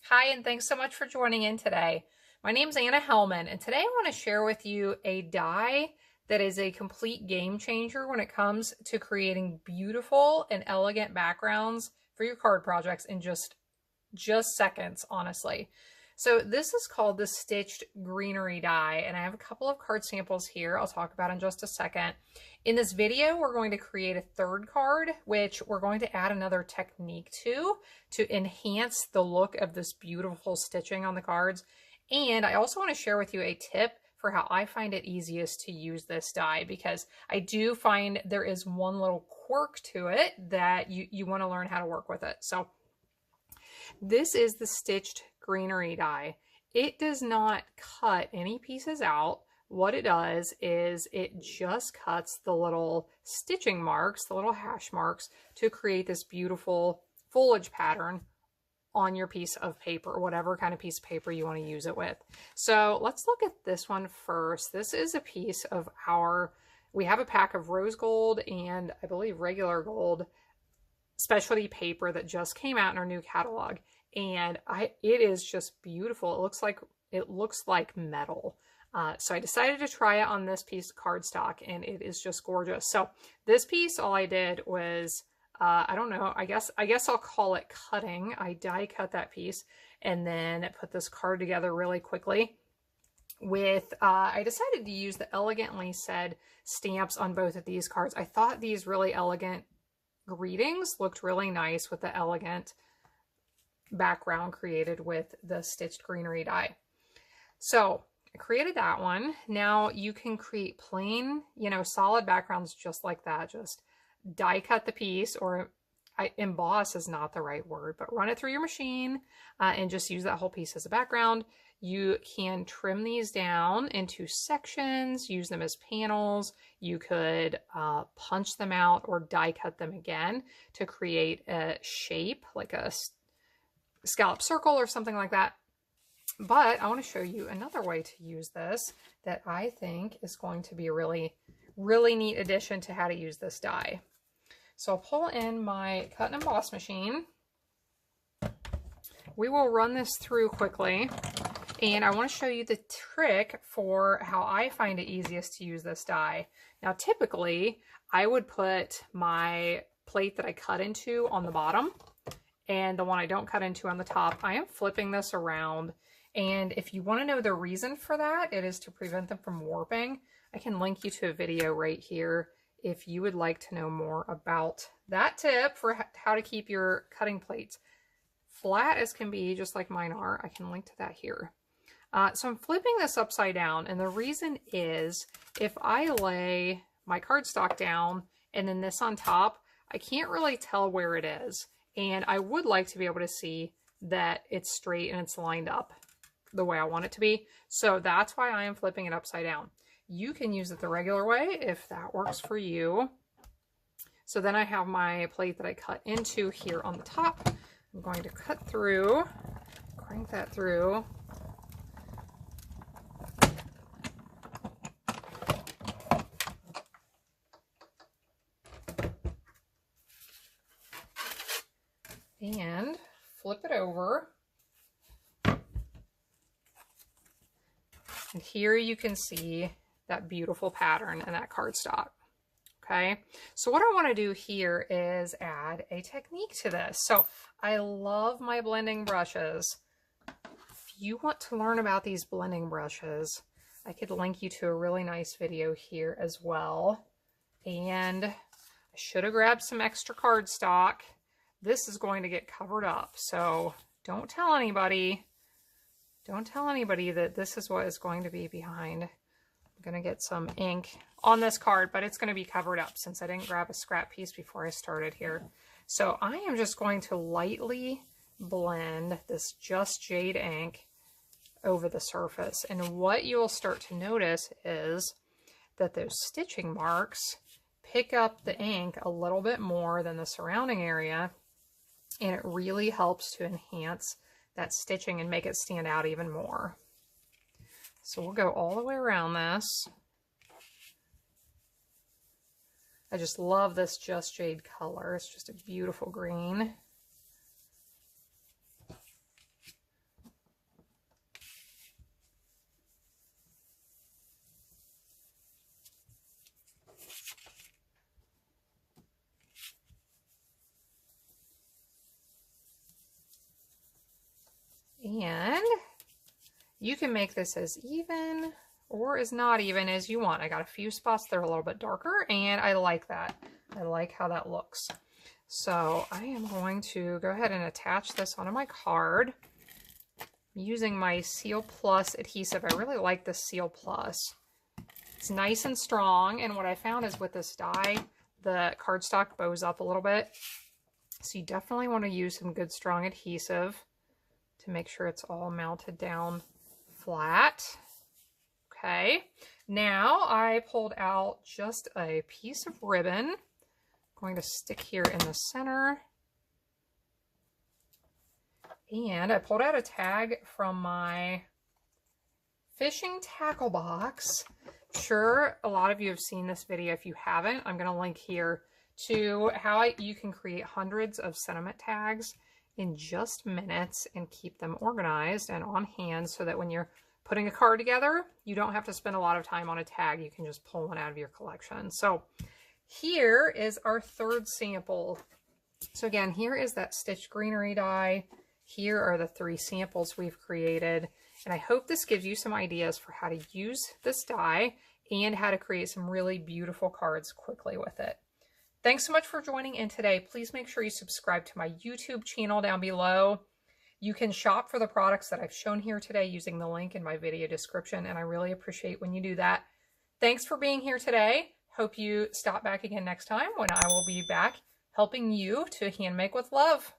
Hi, and thanks so much for joining in today. My name is Anna Hellman, and today I want to share with you a die that is a complete game changer when it comes to creating beautiful and elegant backgrounds for your card projects in just seconds, honestly. So this is called the Stitched Greenery die, and I have a couple of card samples here I'll talk about in just a second. In this video, we're going to create a third card, which we're going to add another technique to enhance the look of this beautiful stitching on the cards. And I also want to share with you a tip for how I find it easiest to use this die, because I do find there is one little quirk to it that you want to learn how to work with it. So this is the Stitched Greenery die. It does not cut any pieces out. What it does is it just cuts the little stitching marks, the little hash marks, to create this beautiful foliage pattern on your piece of paper, whatever kind of piece of paper you want to use it with. So let's look at this one first. This is a piece of we have a pack of rose gold and I believe regular gold specialty paper that just came out in our new catalog, and it is just beautiful. It looks like metal. So I decided to try it on this piece of cardstock, and it is just gorgeous. So this piece, all I did was I don't know, I guess I'll call it cutting. I die cut that piece and then put this card together really quickly with I decided to use the Elegantly Said stamps on both of these cards. I thought these really elegant greetings looked really nice with the elegant background created with the Stitched Greenery die. So I created that one. Now you can create plain, solid backgrounds just like that. Just die cut the piece, or emboss is not the right word, but run it through your machine and just use that whole piece as a background. You can trim these down into sections, use them as panels. You could punch them out or die cut them again to create a shape, like a scallop circle or something like that. But I want to show you another way to use this that I think is going to be a really, really neat addition to how to use this die. So I'll pull in my cut and emboss machine. We will run this through quickly. And I want to show you the trick for how I find it easiest to use this die. Now, typically, I would put my plate that I cut into on the bottom and the one I don't cut into on the top. I am flipping this around. And if you want to know the reason for that, it is to prevent them from warping. I can link you to a video right here if you would like to know more about that tip for how to keep your cutting plates flat as can be, just like mine are. I can link to that here. So I'm flipping this upside down, and the reason is if I lay my cardstock down and then this on top, I can't really tell where it is. And I would like to be able to see that it's straight and it's lined up the way I want it to be. So that's why I am flipping it upside down. You can use it the regular way if that works for you. So then I have my plate that I cut into here on the top. I'm going to cut through, crank that through. And flip it over. And here you can see that beautiful pattern and that cardstock. Okay, so what I want to do here is add a technique to this. So I love my blending brushes. If you want to learn about these blending brushes, I could link you to a really nice video here as well. And I should have grabbed some extra cardstock. This is going to get covered up, so don't tell anybody. Don't tell anybody that this is what is going to be behind. I'm going to get some ink on this card, but it's going to be covered up since I didn't grab a scrap piece before I started here. So I am just going to lightly blend this Just Jade ink over the surface. And what you'll start to notice is that those stitching marks pick up the ink a little bit more than the surrounding area. And it really helps to enhance that stitching and make it stand out even more. So we'll go all the way around this. I just love this Just Jade color. It's just a beautiful green. You can make this as even or as not even as you want. I got a few spots that are a little bit darker, and I like that. I like how that looks. So I am going to go ahead and attach this onto my card using my Seal Plus adhesive. I really like this Seal Plus. It's nice and strong, and what I found is with this die, the cardstock bows up a little bit. So you definitely want to use some good strong adhesive to make sure it's all mounted down flat. Okay, now I pulled out just a piece of ribbon. I'm going to stick here in the center. And I pulled out a tag from my fishing tackle box. Sure, a lot of you have seen this video. If you haven't, I'm going to link here to how you can create hundreds of sentiment tags in just minutes and keep them organized and on hand so that when you're putting a card together, you don't have to spend a lot of time on a tag. You can just pull one out of your collection. So here is our third sample. So again, here is that stitched greenery die. Here are the 3 samples we've created. And I hope this gives you some ideas for how to use this die and how to create some really beautiful cards quickly with it. Thanks so much for joining in today. Please make sure you subscribe to my YouTube channel down below. You can shop for the products that I've shown here today using the link in my video description, and I really appreciate when you do that. Thanks for being here today. Hope you stop back again next time when I will be back helping you to hand make with love.